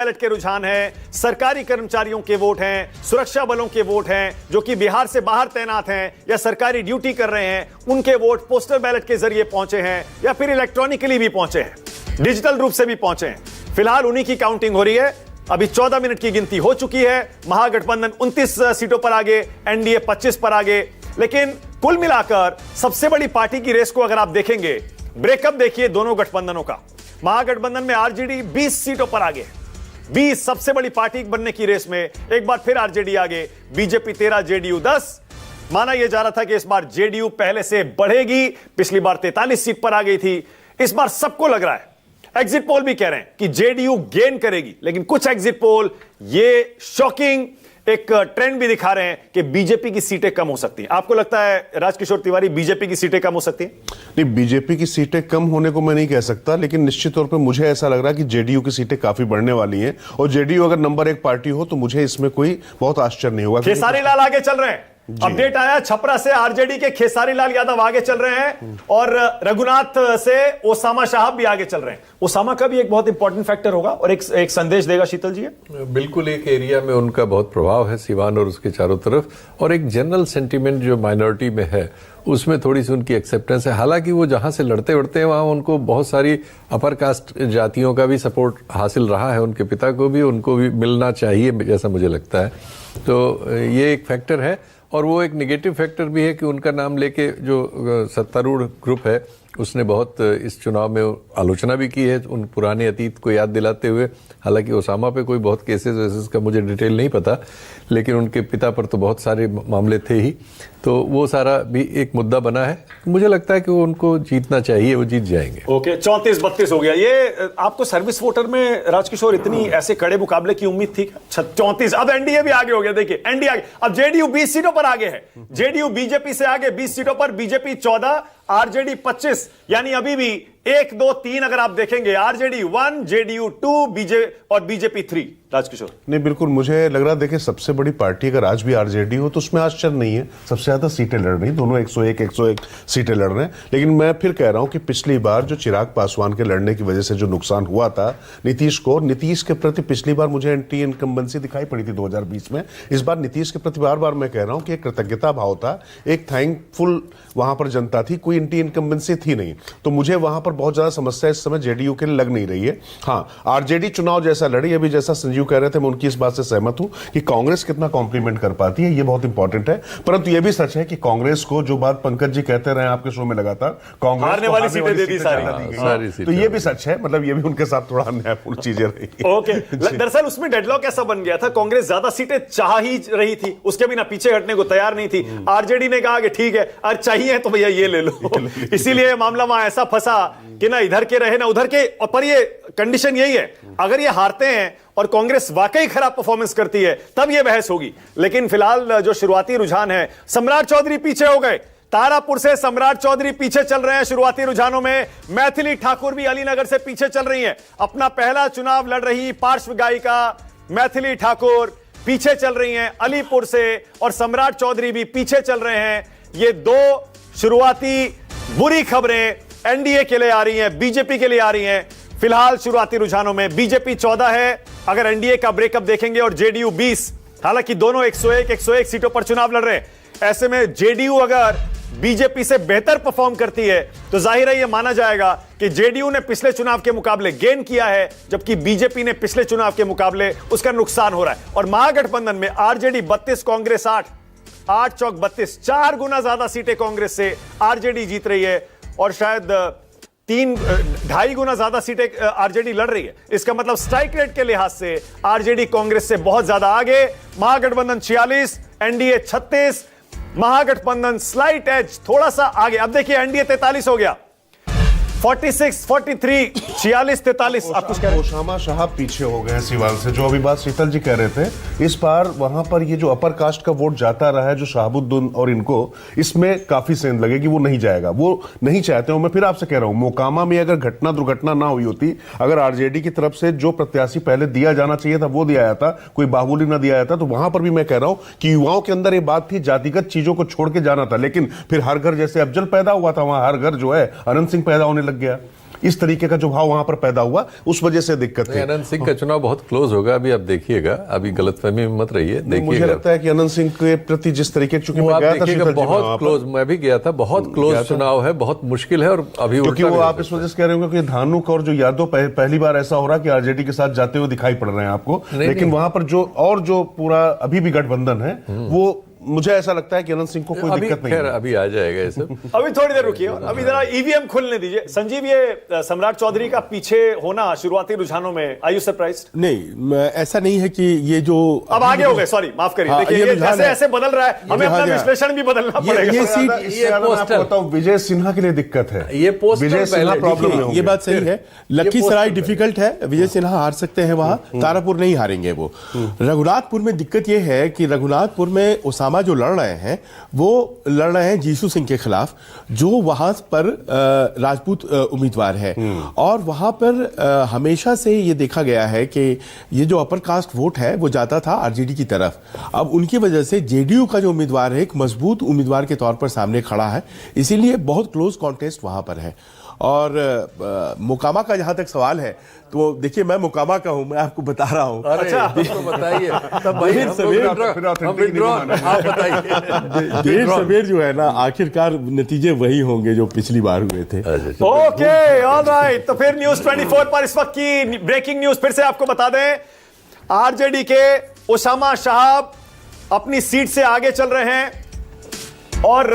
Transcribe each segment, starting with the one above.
Ballot के रुझान है, सरकारी कर्मचारियों के वोट हैं, सुरक्षा बलों के वोट हैं जो कि बिहार से बाहर तैनात हैं या सरकारी ड्यूटी कर रहे हैं, उनके वोट पोस्टल बैलेट के जरिए पहुंचे हैं या फिर इलेक्ट्रॉनिकली भी पहुंचे हैं, डिजिटल रूप से भी पहुंचे हैं। फिलहाल उन्हीं की काउंटिंग हो रही है। अभी 14 मिनट की गिनती हो चुकी है। महागठबंधन 29 सीटों पर आगे, एनडीए 25 पर आगे। लेकिन कुल मिलाकर सबसे बड़ी पार्टी की रेस को अगर आप देखेंगे, ब्रेकअप देखिए दोनों गठबंधनों का। महागठबंधन में आरजेडी 20 सीटों पर आगे, 20 सबसे बड़ी पार्टी बनने की रेस में एक बार फिर आरजेडी आगे, बीजेपी 13, जेडीयू 10। माना यह जा रहा था कि इस बार जेडीयू पहले से बढ़ेगी, पिछली बार 43 सीट पर आ गई थी। इस बार सबको लग रहा है, एग्जिट पोल भी कह रहे हैं कि जेडीयू गेन करेगी, लेकिन कुछ एग्जिट पोल ये शॉकिंग एक ट्रेंड भी दिखा रहे हैं कि बीजेपी की सीटें कम हो सकती हैं। आपको लगता है राजकिशोर तिवारी बीजेपी की सीटें कम हो सकती हैं? नहीं, बीजेपी की सीटें कम होने को मैं नहीं कह सकता, लेकिन निश्चित तौर पे मुझे ऐसा लग रहा है कि जेडीयू की सीटें काफी बढ़ने वाली हैं और जेडीयू अगर नंबर 1 पार्टी हो तो मुझे इसमें कोई बहुत आश्चर्य नहीं होगा। खेसारी लाल आगे चल रहे हैं, अपडेट आया छपरा से आरजेडी के खेसारी लाल यादव आगे चल रहे हैं और रघुनाथ से ओसामा साहब भी आगे चल रहे हैं। ओसामा का भी एक बहुत इंपॉर्टेंट फैक्टर होगा और एक संदेश देगा शीतल जी। बिल्कुल, एक एरिया में उनका बहुत प्रभाव है, सिवान और उसके चारों तरफ, और एक जनरल सेंटीमेंट जो माइनॉरिटी में है उसमें थोड़ी सी उनकी एक्सेप्टेंस है। हालांकि वो जहां से लड़ते हैं वहां उनको बहुत सारी अपर कास्ट जातियों का भी सपोर्ट हासिल रहा है, उनके पिता को भी, उनको भी मिलना चाहिए जैसा मुझे लगता है। तो ये एक फैक्टर है और वो एक नेगेटिव फैक्टर भी है कि उनका नाम लेके जो सत्तारूढ़ ग्रुप है उसने बहुत इस चुनाव में आलोचना भी की है, उन पुराने अतीत को याद दिलाते हुए। हालांकि ओसामा पे कोई बहुत केसेस वेसेस का मुझे डिटेल नहीं पता, लेकिन उनके पिता पर तो बहुत सारे मामले थे ही, तो वो सारा भी एक मुद्दा बना है। मुझे लगता है कि वो उनको जीतना चाहिए, वो जीत जाएंगे। ओके, 34-32 हो गया। ये आपको सर्विस वोटर में राजकिशोर इतनी ऐसे कड़े मुकाबले की उम्मीद थी? 34। अब एनडीए भी आगे हो गया। देखिए एनडीए आगे, अब जेडीयू 20 सीटों पर आगे है। जेडीयू बीजेपी से आगे 20 सीटों पर, बीजेपी 14, आरजेडी 25। यानी अभी भी 1, 2, 3 अगर आप देखेंगे, आरजेडी 1, जेडीयू 2, और बीजेपी 3। राजकिशोर नहीं, बिल्कुल मुझे लग रहा है, देखिए सबसे बड़ी पार्टी अगर आज भी आरजेडी हो तो उसमें आश्चर्य नहीं है, सबसे ज्यादा सीटें लड़ रही, दोनों 101 सीटें लड़ रहे हैं। लेकिन मैं फिर कह रहा हूं कि पिछली बार जो चिराग पासवान के लड़ने की वजह से जो नुकसान हुआ था नीतीश के प्रति पिछली बार मुझे एंटी इनकम्बेंसी दिखाई पड़ी थी 2020 में। इस बार नीतीश के प्रति बार बार मैं कह रहा हूं कि एक कृतज्ञता भाव था, एक थैंकफुल वहां पर जनता थी, कोई एंटी इनकम्बेंसी थी नहीं। तो मुझे वहां पर बहुत ज्यादा समस्या इस समय जेडीयू के लिए लग नहीं रही है। हाँ, आरजेडी चुनाव जैसा लड़ी, अभी जैसा संजीव कह रहे थे, मैं उनकी इस बात से सहमत हूं कि कांग्रेस कितना कॉम्प्लीमेंट कर पाती है, ये बहुत इंपॉर्टेंट है। परंतु यह भी सच है कि कांग्रेस को जो बात पंकज जी कहते रहे आपके शो में लगातार, कांग्रेस हारने वाली सीटें दे दी सारी, तो ये भी सच है, मतलब ये भी उनके साथ थोड़ा अन्यायपूर्ण चीजें रही। ओके, दरअसल उसमें डेडलॉक ऐसा बन गया था, कांग्रेस ज्यादा सीटें चाह ही रही थी, उसके बिना पीछे हटने को तैयार नहीं थी। आरजेडी ने कहा कि ठीक है, अगर चाहिए तो भैया ये ले लो। इसीलिए मामला वहां ऐसा फंसा कि ना इधर के रहे ना उधर के। और पर ये कंडीशन यही है, अगर ये हारते हैं और कांग्रेस वाकई खराब परफॉर्मेंस करती है तब ये बहस होगी। लेकिन फिलहाल जो शुरुआती रुझान है, सम्राट चौधरी पीछे हो गए। तारापुर से सम्राट चौधरी पीछे चल रहे हैं शुरुआती रुझानों में। मैथिली ठाकुर भी अलीनगर से पीछे चल रही हैं। अपना पहला चुनाव लड़ रही पार्श्व गायिका मैथिली ठाकुर पीछे चल रही हैं अलीपुर से, और सम्राट चौधरी भी पीछे चल रहे हैं। ये दो शुरुआती बुरी खबरें एनडीए के लिए आ रही हैं, बीजेपी के लिए आ रही हैं। फिलहाल शुरुआती रुझानों में बीजेपी 14 है अगर एनडीए का ब्रेकअप देखेंगे, और जेडीयू 20। हालांकि दोनों 101 सीटों पर चुनाव लड़ रहे हैं। ऐसे में जेडीयू अगर बीजेपी से बेहतर परफॉर्म करती है तो जाहिर है यह माना जाएगा कि जेडीयू ने पिछले चुनाव के मुकाबले गेन किया है, जबकि बीजेपी ने पिछले चुनाव के मुकाबले उसका नुकसान हो रहा है। और महागठबंधन में आरजेडी 32, कांग्रेस 8 चौक 32, 4 गुना ज्यादा सीटें कांग्रेस से आरजेडी जीत रही है, और शायद 2.5 गुना ज्यादा सीटें आरजेडी लड़ रही है। इसका मतलब स्ट्राइक रेट के लिहाज से आरजेडी कांग्रेस से बहुत ज्यादा आगे। महागठबंधन 46, एनडीए 36, महागठबंधन स्लाइट एज थोड़ा सा आगे। अब देखिए एनडीए 43 हो गया, 46, 43, 46, 43। आप कुछ कह रहे हैं? ओसामा साहब पीछे हो गए सिवान से, जो अभी बात शीतल जी कह रहे थे। इस बार वहां पर ये जो अपर कास्ट का वोट जाता रहा है, जो शहाबुद्दीन और इनको, इसमें काफी सेंध लगेगी, वो नहीं जाएगा, वो नहीं चाहते हो। मैं फिर आपसे कह रहा हूं, मोकामा में अगर दुर्घटना ना हुई होती, अगर आरजेडी की तरफ से जो प्रत्याशी पहले दिया जाना चाहिए था वो दिया जाता, कोई बाहुली ना दिया जाता, तो वहां पर भी मैं कह रहा हूं कि युवाओं के अंदर ये बात थी, जातिगत चीजों को छोड़ के जाना था। लेकिन फिर हर घर जैसे अफजल पैदा हुआ था, वहां हर घर जो है अनंत सिंह पैदा होने लग गया। इस तरीके का जो भाव वहां पर पैदा हुआ, उस वजह से दिक्कत थी। अनंत सिंह का चुनाव बहुत क्लोज होगा, अभी आप देखिएगा, अभी गलतफहमी में मत रहिए, मुझे देखिएगा। लगता है कि अनंत सिंह के प्रति जिस तरीके, चूंकि मैं आप गया था देखिएगा, शीतल जी में वहां बहुत पर, क्लोज, मैं भी गया था, बहुत क्लोज चुनाव है, बहुत मुश्किल है, और अभी क्योंकि उल्टा वो भी आप हो इस वजह से कह रहे होंगे कि धानुक और जो यादव पहली बार ऐसा हो रहा है कि आरजेडी के साथ जाते हुए दिखाई पड़ रहे हैं आपको, लेकिन वहां पर जो पूरा अभी भी गठबंधन है, वो मुझे ऐसा लगता है कि अनंत सिंह को कोई अभी दिक्कत नहीं खैर है। अभी आ जाएगा ये सब। अभी थोड़ी देर रुकिए, अभी जरा ईवीएम खुलने दीजिए। संजीव, ये सम्राट चौधरी का पीछे होना शुरुआती रुझानों में, आर यू सरप्राइज्ड? नहीं, ऐसा नहीं है कि ये जो अब आगे हो गए, सॉरी माफ करिए, हाँ, देखिए ये ये रुझान जैसे है। ऐसे बदल रहा है, हमें अपना रुझान है। विश्लेषण भी बदलना पड़ेगा। ये इससे सीट, ज्यादा मैं आपको बताऊं, विजय सिन्हा के लिए दिक्कत है। ये postal Vijay Sinha ballot, problem में देखिए, होंगे। ये बात सही है। लखीसराय डिफिकल्ट है, विजय सिन्हा हार सकते हैं वहां, तारापुर नहीं हारेंगे वो। रघुनाथपुर में दिक्कत ये है कि रघुनाथपुर में ओसामा जो लड़ रहे हैं, वो लड़ रहे हैं जीसू सिंह के खिलाफ, जो वहां पर राजपूत उम्मीदवार है, और वहां पर हमेशा से ये देखा गया है कि ये जो अपर कास्ट वोट है वो जाता था आरजेडी की तरफ। अब उनकी वजह से जेडीयू का जो उम्मीदवार है एक मजबूत उम्मीदवार के तौर पर सामने खड़ा है, इसीलिए बहुत क्लोज कॉन्टेस्ट वहां पर है। और मोकामा का जहां तक सवाल है, तो देखिए मैं मोकामा का हूं, मैं आपको बता रहा हूं। अरे तो बताइए तब भाई, हम withdraw, आप बताइए। देर सवेर जो है ना, आखिरकार नतीजे वही होंगे जो पिछली बार हुए थे। ओके, ऑलराइट, तो फिर न्यूज 24 पर इस वक्त की ब्रेकिंग न्यूज फिर से आपको बता दें। आरजेडी के ओसामा साहब अपनी सीट से आगे चल रहे हैं और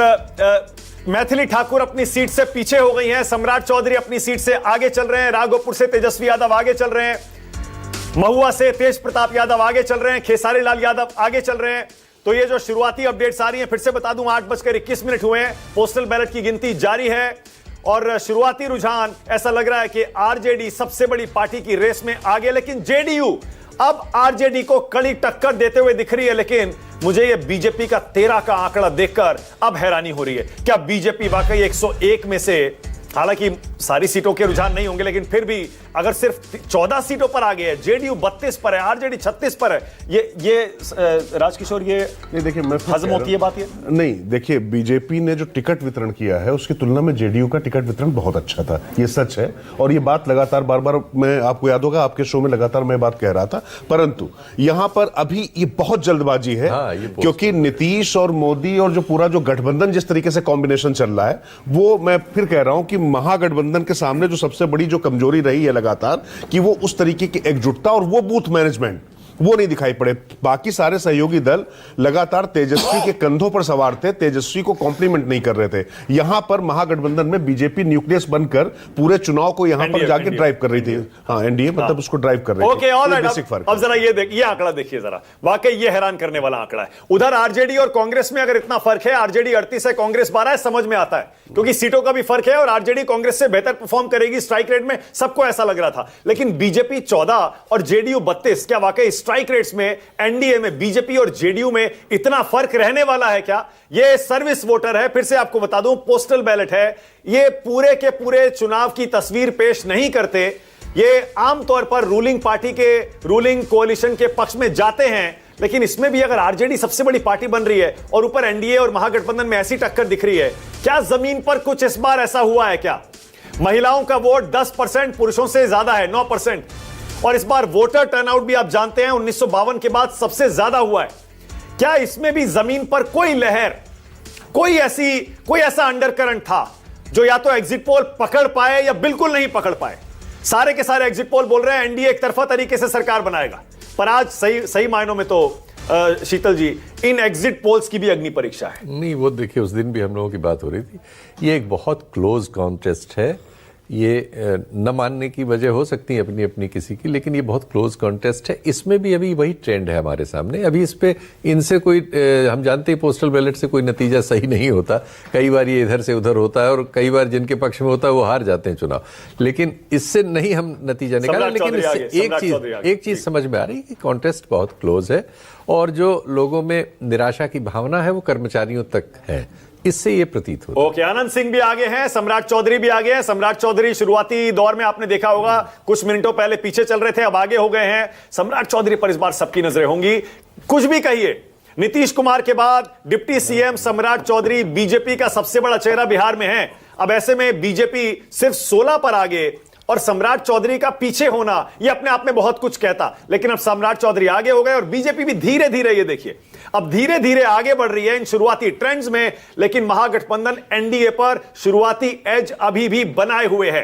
मैथिली ठाकुर अपनी सीट से पीछे हो गई हैं। सम्राट चौधरी अपनी सीट से आगे चल रहे हैं। राघोपुर से तेजस्वी यादव आगे चल रहे हैं। महुआ से तेज प्रताप यादव आगे चल रहे हैं। खेसारी लाल यादव आगे चल रहे हैं। तो ये जो शुरुआती अपडेट्स आ रही हैं, फिर से बता दूं, 8:21 हुए हैं। पोस्टल बैलेट की गिनती जारी है और शुरुआती रुझान ऐसा लग रहा है कि आरजेडी सबसे बड़ी पार्टी की रेस में आगे, लेकिन जेडीयू अब आरजेडी को कड़ी टक्कर देते हुए दिख रही है। लेकिन मुझे यह बीजेपी का 13 का आंकड़ा देखकर अब हैरानी हो रही है। क्या बीजेपी वाकई 101 में से, हालांकि सारी सीटों के रुझान नहीं होंगे, लेकिन फिर भी अगर सिर्फ 14 सीटों पर आगे है, जेडीयू 32 पर है, आरजेडी 36 पर है, ये राजकिशोर, ये नहीं, देखिए मैं हजम होती है बात? ये नहीं, देखिए बीजेपी ने जो टिकट वितरण किया है उसकी तुलना में जेडीयू का टिकट वितरण बहुत अच्छा था, ये सच है। और ये बात लगातार बार बार, मैं आपको याद होगा आपके शो में लगातार मैं बात कह रहा था, परंतु यहां पर अभी ये बहुत जल्दबाजी है। हाँ, क्योंकि नीतीश और मोदी और जो पूरा जो गठबंधन जिस तरीके से कॉम्बिनेशन चल रहा है, वो मैं फिर कह रहा हूं कि महागठबंधन के सामने जो सबसे बड़ी जो कमजोरी रही है लगातार, कि वो उस तरीके की एकजुटता और वो बूथ मैनेजमेंट वो नहीं दिखाई पड़े। बाकी सारे सहयोगी दल लगातार तेजस्वी के कंधों पर सवार थे, तेजस्वी को कॉम्प्लीमेंट नहीं कर रहे थे। यहां पर महागठबंधन में बीजेपी न्यूक्लियस बनकर पूरे चुनाव को यहां पर जाके ड्राइव कर रही थी। हाँ, एनडीए मतलब उसको ड्राइव कर रही थी। ओके, ऑलराइट, बेसिक फर्क। अब जरा ये आंकड़ा देखिए जरा, वाकई ये हैरान करने वाला आंकड़ा है। उधर आरजेडी और कांग्रेस में अगर इतना फर्क है, आरजेडी 38 है, कांग्रेस 12 है, समझ में आता है क्योंकि सीटों का भी फर्क है और आरजेडी कांग्रेस से बेहतर परफॉर्म करेगी स्ट्राइक रेट में, सबको ऐसा लग रहा था। लेकिन बीजेपी 14 और जेडीयू 32, क्या वाकई स्ट्राइक रेट्स में एनडीए में बीजेपी और जेडीयू में इतना फर्क रहने वाला है क्या? ये सर्विस वोटर है, फिर से आपको बता दूं, पोस्टल बैलेट है। ये पूरे के पूरे चुनाव की तस्वीर पेश नहीं करते। ये आमतौर पर रूलिंग पार्टी के, रूलिंग कोalition के पक्ष में जाते हैं। लेकिन इसमें भी अगर आरजेडी सबसे बड़ी पार्टी बन रही है और ऊपर एनडीए और महागठबंधन में ऐसी टक्कर दिख रही है, क्या जमीन पर कुछ इस बार ऐसा हुआ है क्या? महिलाओं का वोट 10%, पुरुषों से ज्यादा है 9%। और इस बार वोटर टर्नआउट भी आप जानते हैं 1952 के बाद सबसे ज्यादा हुआ है। क्या इसमें भी जमीन पर कोई लहर, कोई ऐसा अंडरकरंट था जो या तो एग्जिट पोल पकड़ पाए या बिल्कुल नहीं पकड़ पाए? सारे के सारे एग्जिट पोल बोल रहे हैं एनडीए एक तरफा तरीके से सरकार बनाएगा, पर आज सही मायनों में तो शीतल जी, इन एग्जिट पोल्स की भी अग्नि परीक्षा है। नहीं, वो देखिए उस दिन भी हम लोगों की बात हो रही थी, ये एक बहुत क्लोज कॉन्टेस्ट है। ये न मानने की वजह हो सकती है अपनी अपनी किसी की, लेकिन ये बहुत क्लोज कॉन्टेस्ट है। इसमें भी अभी वही ट्रेंड है हमारे सामने। अभी इस पे इनसे कोई हम जानते हैं पोस्टल बैलेट से कोई नतीजा सही नहीं होता, कई बार ये इधर से उधर होता है और कई बार जिनके पक्ष में होता है वो हार जाते हैं चुनाव। लेकिन इससे नहीं हम नतीजा निकाला, लेकिन इससे एक चीज समझ में आ रही है कि कॉन्टेस्ट बहुत क्लोज है और जो लोगों में निराशा की भावना है वो कर्मचारियों तक है, इससे ये प्रतीत होता है। ओके, आनंद सिंह भी आगे हैं, सम्राट चौधरी भी आगे हैं। सम्राट चौधरी शुरुआती दौर में आपने देखा होगा कुछ मिनटों पहले पीछे चल रहे थे, अब आगे हो गए हैं। सम्राट चौधरी पर इस बार सबकी नजरें होंगी। कुछ भी कहिए, नीतीश कुमार के बाद डिप्टी सीएम सम्राट चौधरी बीजेपी का सबसे बड़ा चेहरा बिहार में है। अब ऐसे में बीजेपी सिर्फ 16 पर आगे और सम्राट चौधरी का पीछे होना यह अपने आप में बहुत कुछ कहता, लेकिन अब सम्राट चौधरी आगे हो गए और बीजेपी भी धीरे धीरे, ये देखिए अब धीरे धीरे आगे बढ़ रही है इन शुरुआती ट्रेंड्स में, लेकिन महागठबंधन एनडीए पर शुरुआती एज अभी भी बनाए हुए है।